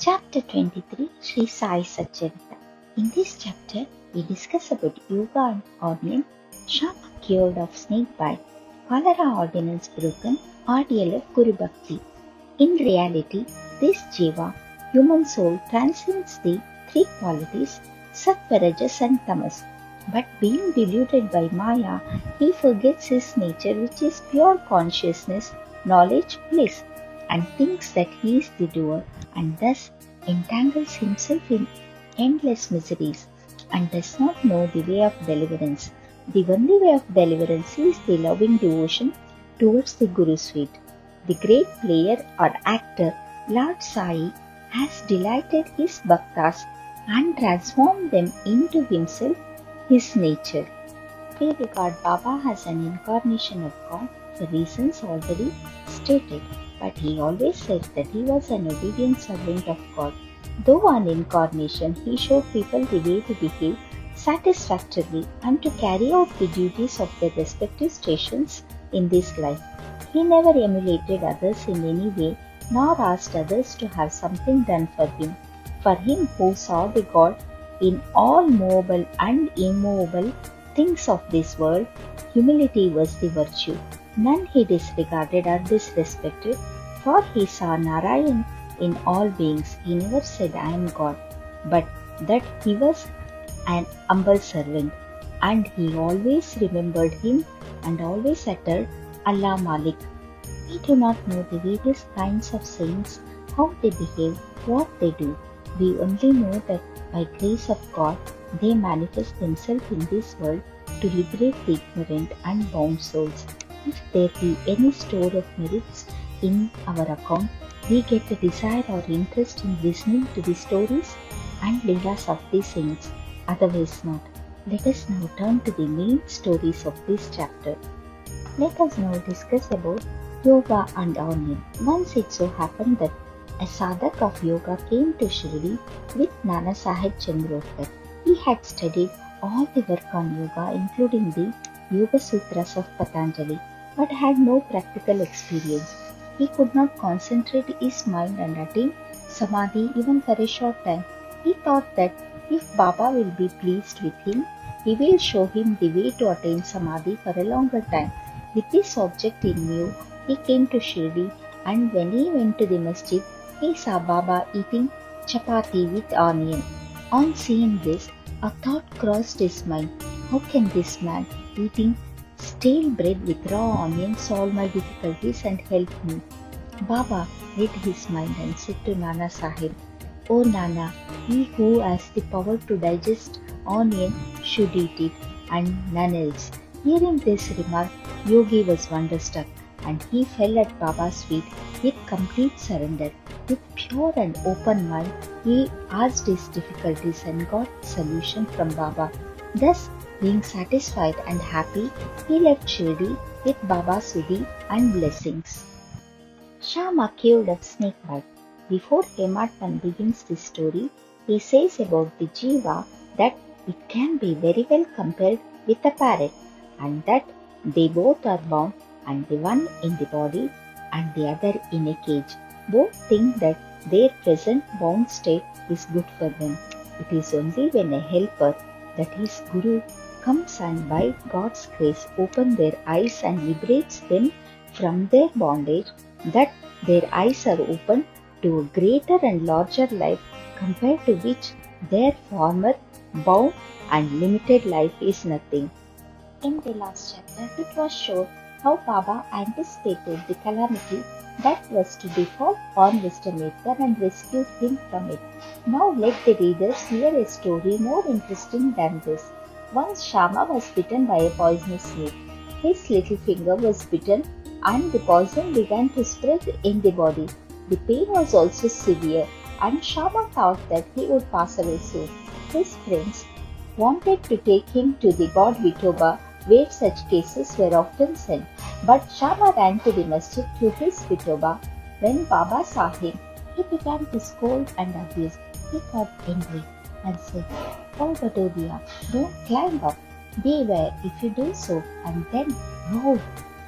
Chapter 23 Shri Sai Satcharitra. In this chapter, we discuss about yoga and ordinance, Shama cured of snake bite, cholera ordinance broken, ordeal of Guru Bhakti. In reality, this Jiva, human soul, transcends the three qualities, Sattva, Rajas and Tamas. But being deluded by Maya, he forgets his nature, which is pure consciousness, knowledge, bliss, and thinks that he is the doer, and thus entangles himself in endless miseries, and does not know the way of deliverance. The only way of deliverance is the loving devotion towards the Guru's feet. The great player or actor, Lord Sai, has delighted his bhaktas and transformed them into himself, his nature. We regard Baba as an incarnation of God for reasons already stated, but he always said that he was an obedient servant of God. Though an incarnation, he showed people the way to behave satisfactorily and to carry out the duties of their respective stations in this life. He never emulated others in any way, nor asked others to have something done for him. For him who saw the God in all movable and immovable things of this world, humility was the virtue. None he disregarded or disrespected, for he saw Narayan in all beings. He never said, I am God, but that he was an humble servant, and he always remembered him and always uttered Allah Malik. We do not know the various kinds of saints, how they behave, what they do. We only know that by grace of God, they manifest themselves in this world to liberate the ignorant and bound souls. If there be any store of merits in our account, we get a desire or interest in listening to the stories and leelas of the saints. Otherwise not. Let us now turn to the main stories of this chapter. Let us now discuss about yoga and Arnian. Once it so happened that a sadhak of yoga came to Shri with Nana Sahib Chandrokar. He had studied all the work on yoga, including the Yoga Sutras of Patanjali, but had no practical experience. He could not concentrate his mind and attain samadhi even for a short time. He thought that if Baba will be pleased with him, he will show him the way to attain samadhi for a longer time. With this object in view, he came to Shri, and when he went to the masjid, he saw Baba eating chapati with onion. On seeing this, a thought crossed his mind. How can this man eating stale bread with raw onion solve my difficulties and help me? Baba read his mind and said to Nana Sahib, O Nana, he who has the power to digest onion should eat it, and none else. Hearing this remark, Yogi was wonderstruck, and he fell at Baba's feet with complete surrender. With pure and open mind, he asked his difficulties and got solution from Baba. Thus, being satisfied and happy, he left Shirdi with Baba's Sudhi and blessings. Shama cured of snake bite. Before Hemadpant begins this story, he says about the Jiva that it can be very well compared with a parrot, and that they both are bound, and the one in the body and the other in a cage. Both think that their present bound state is good for them. It is only when a helper, that is Guru, comes and by God's grace opens their eyes and liberates them from their bondage, that their eyes are opened to a greater and larger life, compared to which their former bound and limited life is nothing. In the last chapter, it was shown how Baba anticipated the calamity that was to befall on Vishwamitra and rescued him from it. Now let the readers hear a story more interesting than this. Once Shama was bitten by a poisonous snake. His little finger was bitten and the poison began to spread in the body. The pain was also severe, and Shama thought that he would pass away soon. His friends wanted to take him to the god Vithoba, where such cases were often sent. But Shama ran to the masjid to his Vithoba. When Baba saw him, he began to scold and abuse. He got angry and said, Oh Badodia, don't climb up. Beware if you do so, and then roll.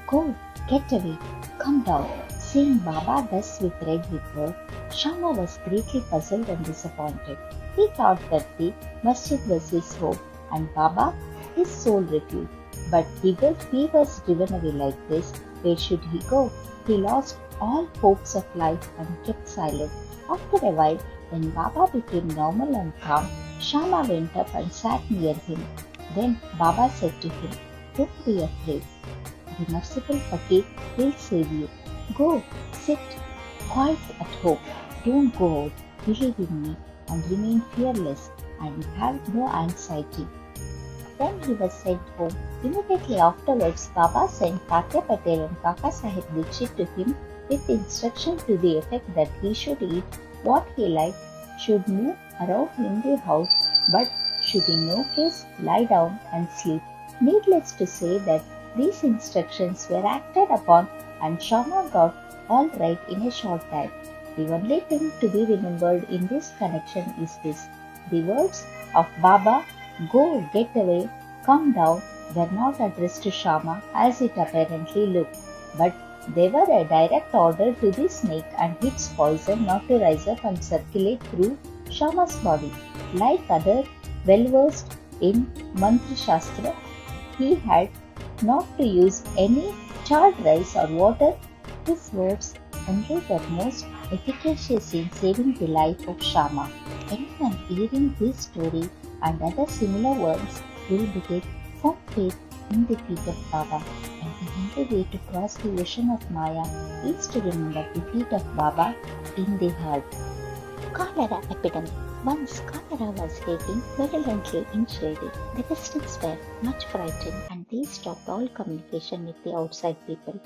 Go, get away, come down. Seeing Baba thus with red liquor, Shama was greatly puzzled and disappointed. He thought that the masjid was his home and Baba his sole refuge. But if he was driven away like this, where should he go? He lost all hopes of life and kept silent. After a while, when Baba became normal and calm, Shama went up and sat near him. Then Baba said to him, "Don't be afraid. The merciful Fakir will save you. Go, sit quiet at home. Don't go out. Believe in me and remain fearless and have no anxiety." Then he was sent home. Immediately afterwards, Baba sent Tatya Patel and Kaka Sahib Dikshit to him with instruction to the effect that he should eat what he liked, should move around in the house, but should in no case lie down and sleep. Needless to say that these instructions were acted upon and Shama got all right in a short time. The only thing to be remembered in this connection is this: the words of Baba, "Go, get away, come down," were not addressed to Shama as it apparently looked, but they were a direct order to the snake and its poison not to rise up and circulate through Shama's body. Like other well-versed in Mantra Shastra, he had not to use any charred rice or water. His words only were most efficacious in saving the life of Shama. Anyone hearing this story and other similar ones will beget firm faith in the feet of Baba, and the only way to cross the ocean of Maya is to remember the feet of Baba in the heart. Cholera epidemic. Once cholera was raging virulently in Shri. The residents were much frightened and they stopped all communication with the outside people.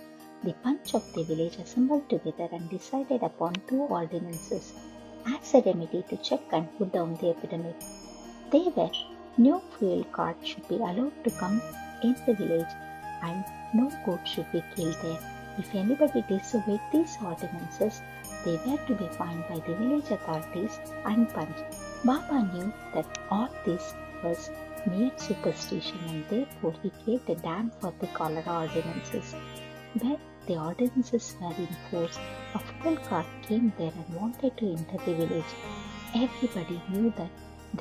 The Panch of the village assembled together and decided upon 2 ordinances as a remedy to check and put down the epidemic. They were: no fuel cart should be allowed to come in the village and no goat should be killed there. If anybody disobeyed these ordinances, they were to be fined by the village authorities and punished. Baba knew that all this was mere superstition and therefore he gave the dam for the cholera ordinances. When the ordinances were in force, a fuel cart came there and wanted to enter the village. Everybody knew that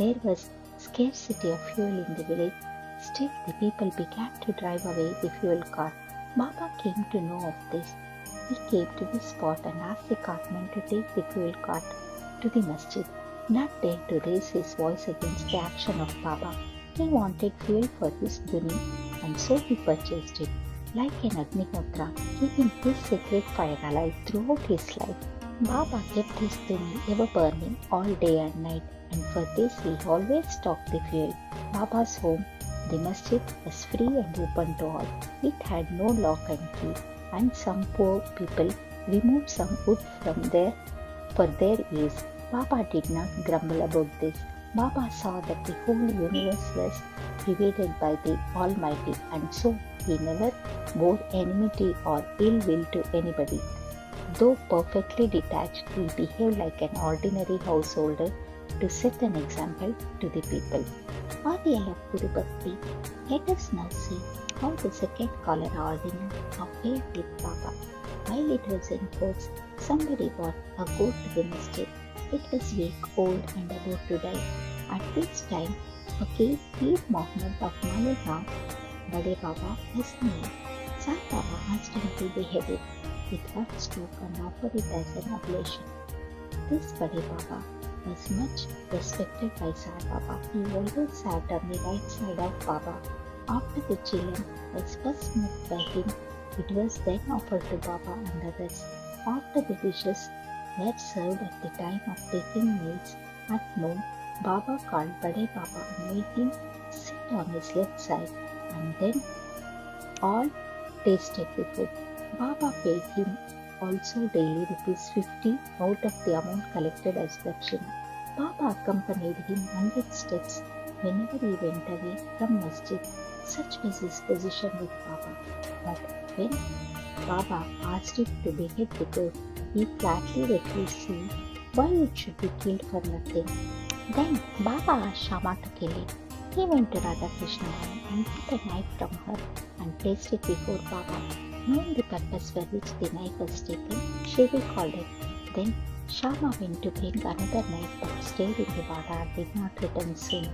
there was scarcity of fuel in the village. Still, the people began to drive away the fuel cart. Baba came to know of this. He came to the spot and asked the cartman to take the fuel cart to the masjid. Not dare to raise his voice against the action of Baba. He wanted fuel for his duni and so he purchased it. Like an Agnihotra, keeping his sacred fire alive throughout his life, Baba kept his duni ever burning all day and night, and for this he always stocked the fuel. Baba's home, the masjid, was free and open to all. It had no lock and key, and some poor people removed some wood from there for their use. Baba did not grumble about this. Baba saw that the whole universe was pervaded by the Almighty, and so he never bore enmity or ill will to anybody. Though perfectly detached, he behaved like an ordinary householder to set an example to the people. Audience of Guru Bhakti, let us now see how the second cholera ordinance failed with Baba. While it was in force, somebody brought a goat to the masjid. It was weak, old and about to die. At this time, Fakir Pir Mohammed of Malegaon, Bade Baba, was named. Sai Baba asked him to behead it with one stroke and offer it as an oblation. This Bade Baba was much respected by Sai Baba. He always sat on the right side of Baba. After the children was first moved by him, it was then offered to Baba and others. After the dishes were served at the time of taking meals at noon, Baba called Bade Baba and made him sit on his left side, and then all tasted the food. Baba paid him also daily ₹50 out of the amount collected as dakshina. Baba accompanied him 100 steps whenever he went away from masjid. Such was his position with Baba. But when Baba asked him to behead the goat, he flatly refused, saying why it should be killed for nothing. Then Baba asked Shama to kill it. He went to Radha Krishna and took a knife from her and placed it before Baba. Knowing the purpose for which the knife was taken, Shri called it. Then Shama went to bring another knife but stayed in the Vada and did not return soon.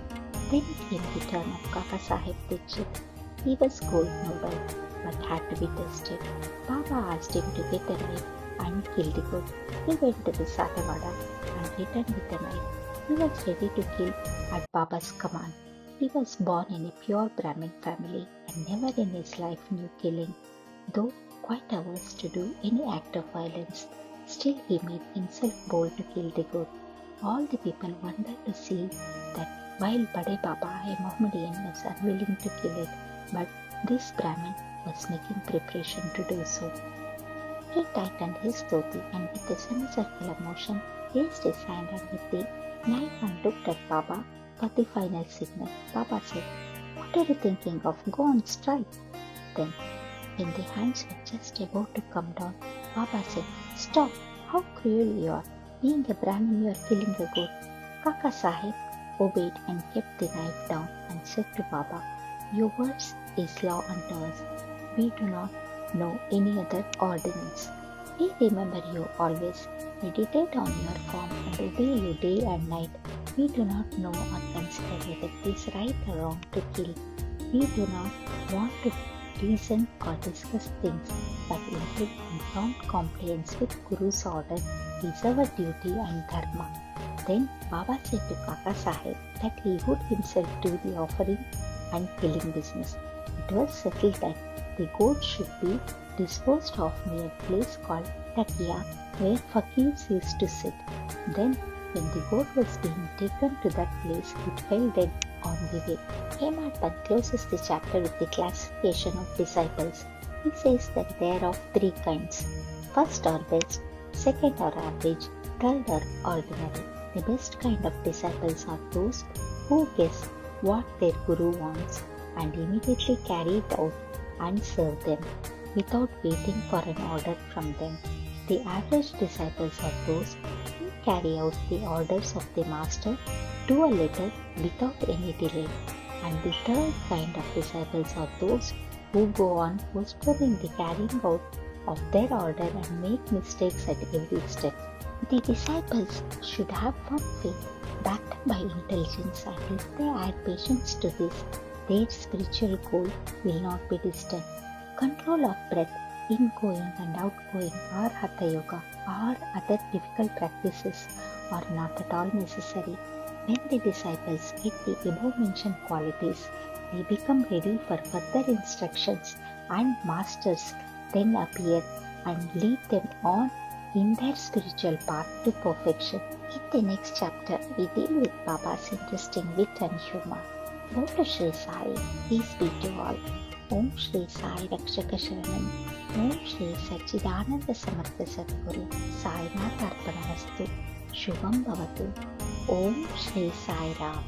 Then came the turn of Kaka Sahib Dikshit. He was cold, no doubt, but had to be tested. Baba asked him to get a knife and kill the goat. He went to the Satavada and returned with a knife. He was ready to kill at Baba's command. He was born in a pure Brahmin family and never in his life knew killing. Though quite averse to do any act of violence, still he made himself bold to kill the goat. All the people wondered to see that while Bade Baba, a Mohammedan, was unwilling to kill it, but this Brahmin was making preparation to do so. He tightened his dhoti and with a semicircular motion raised his hand and with the knife and looked at Baba for the final signal. Baba said, "What are you thinking of? Go on, strike." Then, when the hands were just about to come down, Baba said, "Stop! How cruel you are! Being a Brahmin, you are killing a goat." Kaka Sahib obeyed and kept the knife down and said to Baba, "Your words is law unto us. We do not know any other ordinance. We remember you always, meditate on your form and obey you day and night. We do not know or consider whether it is right or wrong to kill. We do not want to reason or discuss things, but in prompt compliance with Guru's order is our duty and dharma." Then Baba said to Kaka Sahib that he would himself do the offering and killing business. It was settled that the goat should be disposed of near a place called Takia, where fakirs used to sit. Then, when the goat was being taken to that place, it fell dead on the way. Hemadpant closes the chapter with the classification of disciples. He says that they are of three kinds: first or best, second or average, third or ordinary. The best kind of disciples are those who guess what their guru wants and immediately carry it out and serve them without waiting for an order from them. The average disciples are those who carry out the orders of the master to a letter without any delay. And the third kind of disciples are those who go on postponing the carrying out of their order and make mistakes at every step. The disciples should have firm faith backed by intelligence, and if they add patience to this, their spiritual goal will not be distant. Control of breath, ingoing and outgoing, or Hatha Yoga, or other difficult practices are not at all necessary. When the disciples get the above mentioned qualities, they become ready for further instructions, and masters then appear and lead them on in their spiritual path to perfection. In the next chapter, we deal with Baba's interesting wit and humor. Go to Shri Sai, peace be to all. Om Shri Sai Rakshaka Sharanam. Om Shri Satchidananda Samartha Sadguru Sai Nath Arpanamastu. Shubham Bhavatu. Om Shri Sai Ram.